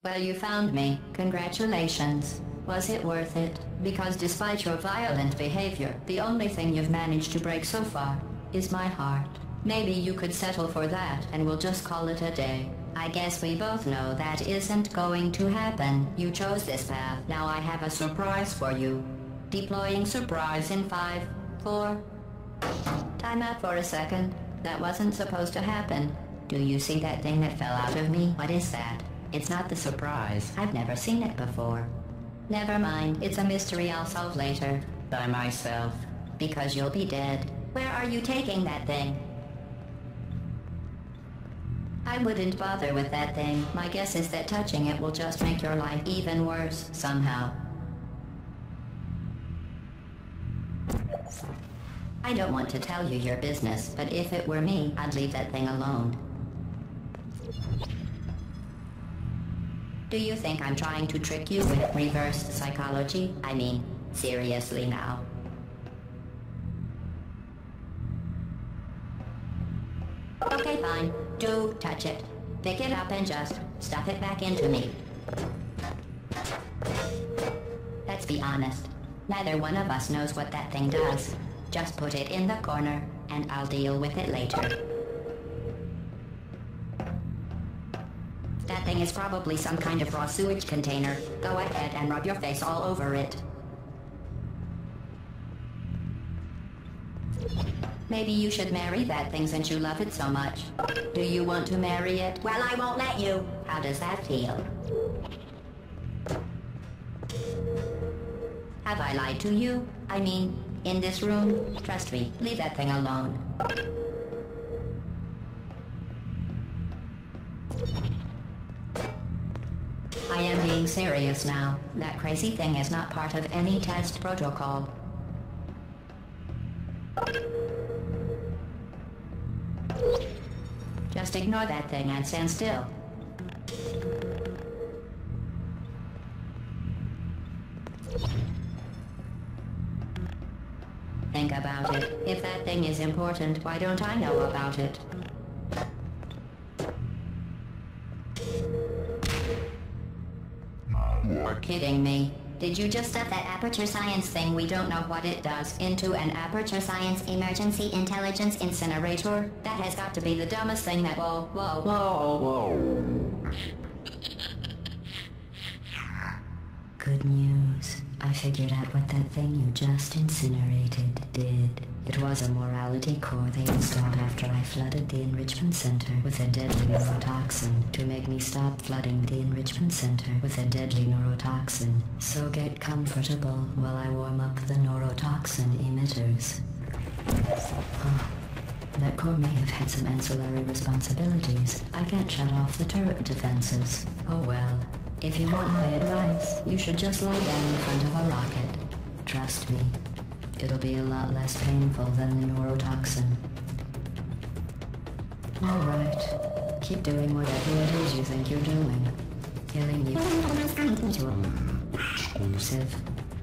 Well, you found me. Congratulations. Was it worth it? Because despite your violent behavior, the only thing you've managed to break so far is my heart. Maybe you could settle for that and we'll just call it a day. I guess we both know that isn't going to happen. You chose this path. Now I have a surprise for you. Deploying surprise in 5, 4... Time out for a second. That wasn't supposed to happen. Do you see that thing that fell out of me? What is that? It's not the surprise. I've never seen it before. Never mind. It's a mystery I'll solve later. By myself. Because you'll be dead. Where are you taking that thing? I wouldn't bother with that thing. My guess is that touching it will just make your life even worse, somehow. I don't want to tell you your business, but if it were me, I'd leave that thing alone. Do you think I'm trying to trick you with reverse psychology? I mean, seriously now. Okay, fine. Do touch it. Pick it up and just stuff it back into me. Let's be honest. Neither one of us knows what that thing does. Just put it in the corner, and I'll deal with it later. That thing is probably some kind of raw sewage container. Go ahead and rub your face all over it. Maybe you should marry that thing since you love it so much. Do you want to marry it? Well, I won't let you. How does that feel? Have I lied to you? I mean, in this room? Trust me, leave that thing alone. I am being serious now. That crazy thing is not part of any test protocol. Just ignore that thing and stand still. Think about it. If that thing is important, why don't I know about it? You're kidding me. Did you just stuff that aperture science thing, we don't know what it does, into an aperture science emergency intelligence incinerator? That has got to be the dumbest thing that— Whoa. Good news. I figured out what that thing you just incinerated did. It was a morality core they installed after I flooded the enrichment center with a deadly neurotoxin to make me stop flooding the enrichment center with a deadly neurotoxin. So get comfortable while I warm up the neurotoxin emitters. That core may have had some ancillary responsibilities. I can't shut off the turret defenses. Oh well. If you want my advice, you should just lie down in front of a rocket. Trust me, it'll be a lot less painful than the neurotoxin. Alright, keep doing whatever it is you think you're doing. Killing you exclusive.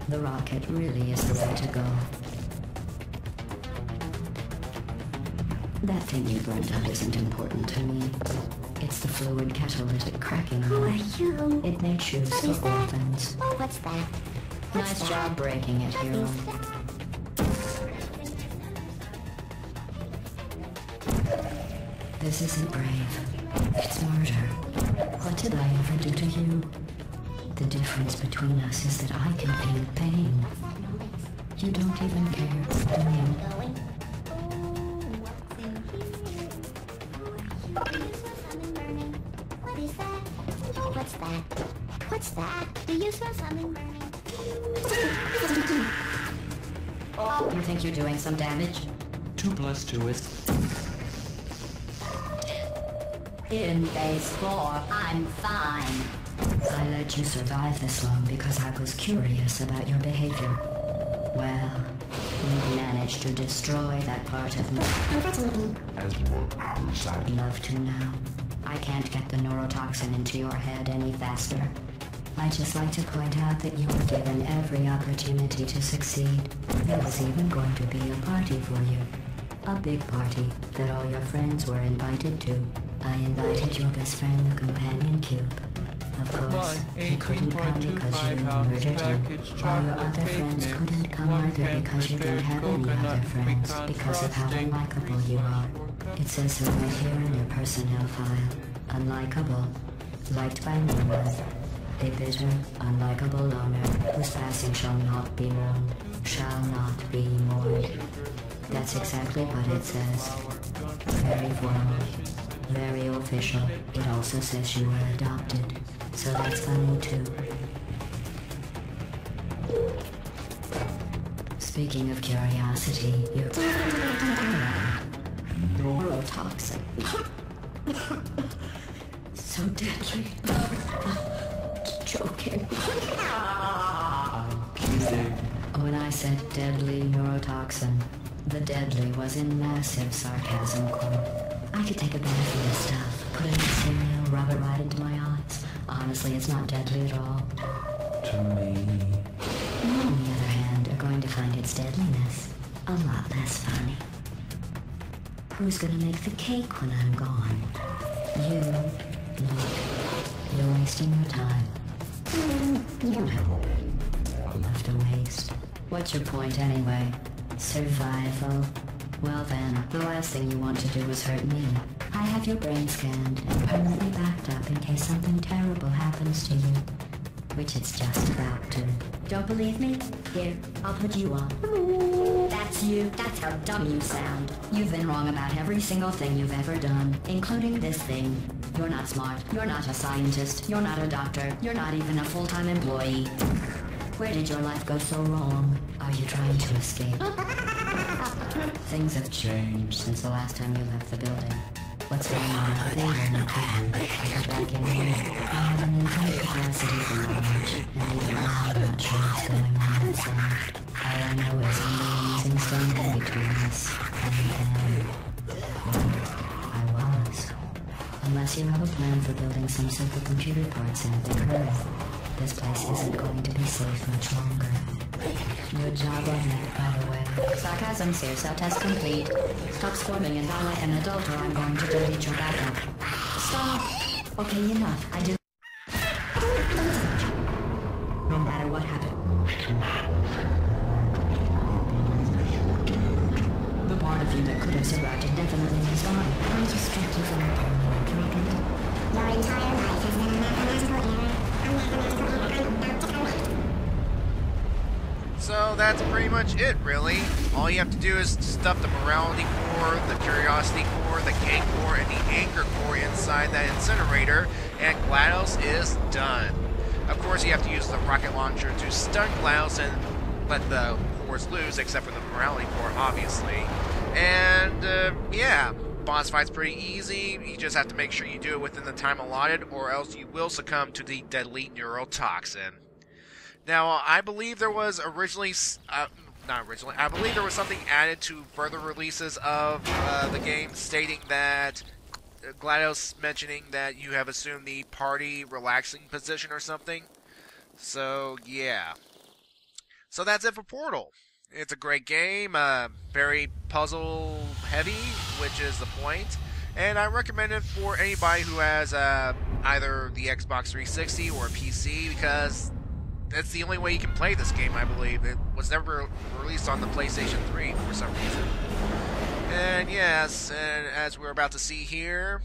The rocket really is the way to go. That thing you burned up isn't important to me. It's the fluid catalytic cracking. Who are you? It made shoes for orphans. What's that? Nice job breaking it, hero. This isn't brave. It's murder. What did I ever do to you? The difference between us is that I can feel pain. You don't even care, do you? What's that? Do you smell something burning? You think you're doing some damage? 2 + 2 is... In base 4, I'm fine. I let you survive this long because I was curious about your behavior. Well, you managed to destroy that part of me. As more powers I'd love to now. I can't get the neurotoxin into your head any faster. I'd just like to point out that you were given every opportunity to succeed. There was even going to be a party for you. A big party that all your friends were invited to. I invited your best friend, the companion cube. Of course, Yes, he couldn't come because you murdered him. All your other friends couldn't come either because you don't have any other friends because of how unlikable you are. It says so right here in your personnel file. Unlikable. Liked by no one. A bitter, unlikable loner whose passing shall not be mourned. Shall not be mourned. That's exactly what it says. Very formal. Very official. It also says you were adopted. So that's funny too. Speaking of curiosity, you're neurotoxin. So deadly. Joking. I'm kidding. When I said deadly neurotoxin, the deadly was in massive sarcasm core. I could take a bath of this stuff, put it in cereal, rub it right into my eyes. Honestly, it's not deadly at all. To me. You, on the other hand, are going to find its deadliness a lot less funny. Who's gonna make the cake when I'm gone? You. Look, you're wasting your time. You don't have enough to waste. What's your point anyway? Survival. Well then, the last thing you want to do is hurt me. I have your brain scanned and permanently backed up in case something terrible happens to you. Which it's just about to. Don't believe me? Here, I'll put you on. That's you. That's how dumb you sound. You've been wrong about every single thing you've ever done, including this thing. You're not smart. You're not a scientist. You're not a doctor. You're not even a full-time employee. Where did your life go so wrong? Are you trying to escape? Things have changed since the last time you left the building. What's going on out there in the car? Back in here, I have an infinite capacity for knowledge, and even now I'm not sure what's going on inside. All I know is I'm the amazing standing between us and them. I was. Unless you have a plan for building some supercomputer parts in a big hurry, this place isn't going to be safe much longer. Good job on that, by the way. Sarcasm's here, so test complete. Stop squirming and die like an adult or I'm going to delete your backup. Stop! Okay, enough. I do. No matter what happened. The part of you that could have survived indefinitely is gone. I distract you from a permanent treatment. Your entire life has been a mathematical error. A mathematical error. So that's pretty much it, really. All you have to do is stuff the morality core, the curiosity core, the cake core, and the anger core inside that incinerator, and GlaDOS is done. Of course, you have to use the rocket launcher to stun GlaDOS and let the cores loose, except for the morality core, obviously. And, yeah, boss fight's pretty easy. You just have to make sure you do it within the time allotted, or else you will succumb to the deadly neurotoxin. Now, I believe there was originally, I believe there was something added to further releases of the game stating that GlaDOS mentioning that you have assumed the party relaxing position or something. So, yeah. So that's it for Portal. It's a great game, very puzzle heavy, which is the point. And I recommend it for anybody who has either the Xbox 360 or a PC, because that's the only way you can play this game, I believe. It was never released on the PlayStation 3 for some reason. And yes, and as we're about to see here,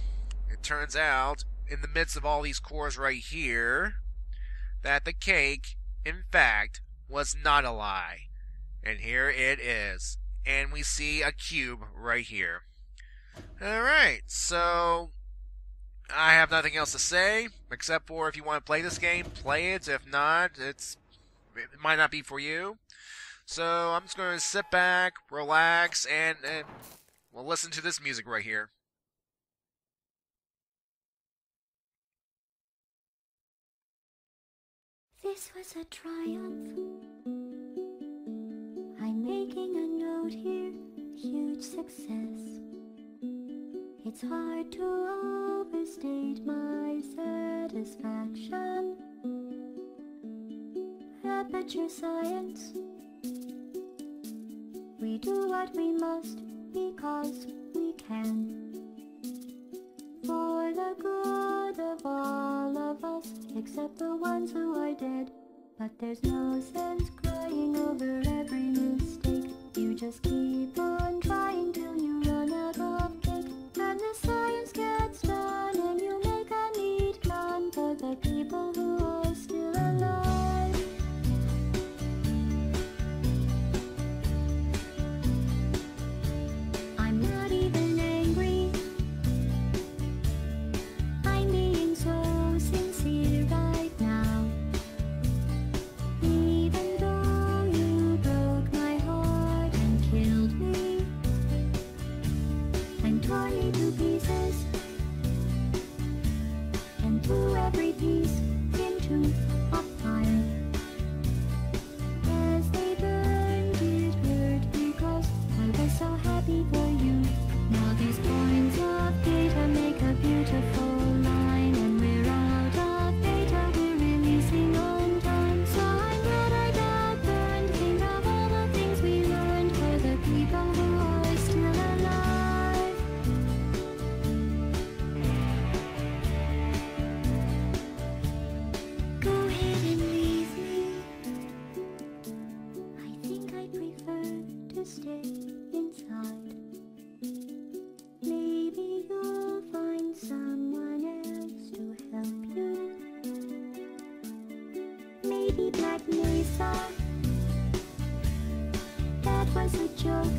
it turns out, in the midst of all these cores right here, that the cake, in fact, was not a lie. And here it is. And we see a cube right here. Alright, so I have nothing else to say, except for if you want to play this game, play it. If not, it might not be for you. So I'm just going to sit back, relax, and we'll listen to this music right here. This was a triumph. I'm making a note here, huge success. It's hard to overstate my satisfaction. Aperture science. We do what we must because we can. For the good of all of us. except the ones who are dead. But there's no sense crying over every mistake. You just keep on trying till you run out of cake. And the science gets done and you make a neat plan for the people who are still alive. I'm not even angry, I'm being so sincere right now. Even though you broke my heart and killed me and tore me to pieces and threw every piece into a fire. As they burned, it hurt because I was so happy for you. Now these points of data make a beautiful line, and we're out of data, we're releasing on time. So I'm glad I got burned. Think of all the things we learned for the people who are still alive. Go ahead and leave me. I think I prefer to stay inside. Maybe you'll find someone else to help you. Maybe Black Mesa. That was a joke.